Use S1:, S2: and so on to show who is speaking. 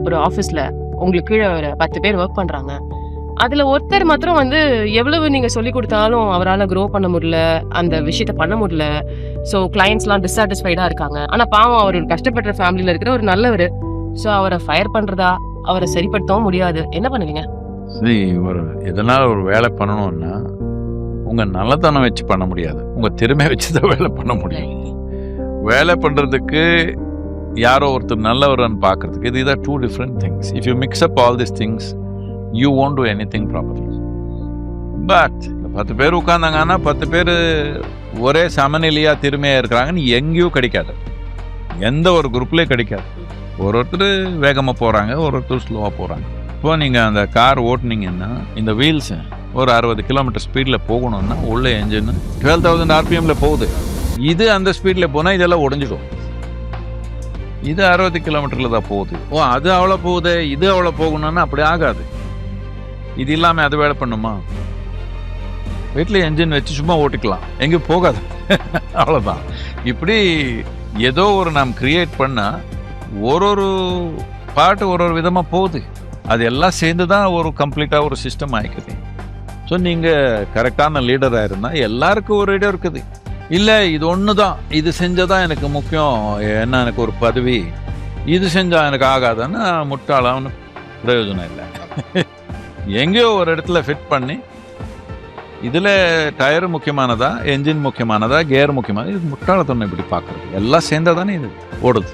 S1: ஒரு ஆஃபீஸில் உங்களுக்கு கீழே ஒரு 10 பேர் ஒர்க் பண்ணுறாங்க. அதில் ஒருத்தர் மாத்திரம் வந்து எவ்வளவு நீங்கள் சொல்லி கொடுத்தாலும் அவரால் க்ரோ பண்ண முடியல, அந்த விஷயத்த பண்ண முடியல. ஸோ கிளைண்ட்ஸ்லாம் டிஸாட்டிஸ்ஃபைடாக இருக்காங்க. ஆனால் பாவம் அவர் ஒரு கஷ்டப்படுற ஃபேமிலியில் இருக்கிற ஒரு நல்லவர். ஸோ அவரை ஃபயர் பண்ணுறதா, அவரை சரிப்படுத்தவும் முடியாது. என்ன பண்ணுவீங்க?
S2: சரி, எதனால் ஒரு வேலை பண்ணணும்னா உங்கள் நல்லத்தனம் வச்சு பண்ண முடியாது, உங்கள் திறமை வச்சு தான் வேலை பண்ண முடியும். வேலை பண்ணுறதுக்கு யாரோ ஒருத்தர் நல்லவர்னு பார்க்கறதுக்கு இது இதான் 2 different things. If you mix up all these things, you won't do anything properly. But 10 பேர் உட்காந்தாங்கன்னா 10 பேர் ஒரே சமநிலையாக திறமையாக இருக்கிறாங்கன்னு எங்கேயும் கிடைக்காது, எந்த ஒரு குரூப்லேயும் கிடைக்காது. ஒருத்தர் வேகமாக போகிறாங்க, ஒருத்தர் ஸ்லோவாக போகிறாங்க. இப்போ நீங்கள் அந்த கார் ஓட்டுனீங்கன்னா இந்த வீல்ஸ் ஒரு 60 கிலோமீட்டர் ஸ்பீடில் போகணுன்னா உள்ள என்ஜின் 12,000 RPM போகுது. இது அந்த ஸ்பீடில் போனால் இதெல்லாம் உடஞ்சிடும். இது 60 கிலோமீட்டரில் தான் போகுது. அது அவ்வளோ போகுது, இது அவ்வளோ போகணும்னா அப்படி ஆகாது. இது இல்லாமல் அது வேலை பண்ணுமா? வீட்டில் என்ஜின் வச்சு சும்மா ஓட்டிக்கலாம், எங்கேயும் போகாது. அவ்வளோதான். இப்படி ஏதோ ஒரு நாம் கிரியேட் பண்ணால் ஒரு பாட்டு ஒரு விதமாக போகுது. அது எல்லாம் சேர்ந்து தான் ஒரு கம்ப்ளீட்டாக ஒரு சிஸ்டம் ஆகிக்குது. ஸோ நீங்கள் கரெக்டான லீடராக இருந்தால் எல்லாருக்கும் ஒரு இடம் இருக்குது. இல்லை இது ஒன்று தான், இது செஞ்சால் தான் எனக்கு முக்கியம், என்ன எனக்கு ஒரு பதவி, இது செஞ்சால் எனக்கு ஆகாதுன்னு முட்டாளான்னு பிரயோஜனம் இல்லை. எங்கேயோ ஒரு இடத்துல ஃபிட் பண்ணி இதில் டயர் முக்கியமானதா, என்ஜின் முக்கியமானதா, கேர் முக்கியமானதா, இது முட்டாளத்தனம் இப்படி பார்க்குறது. எல்லாம் சேர்ந்தால் தானே இது ஓடுது.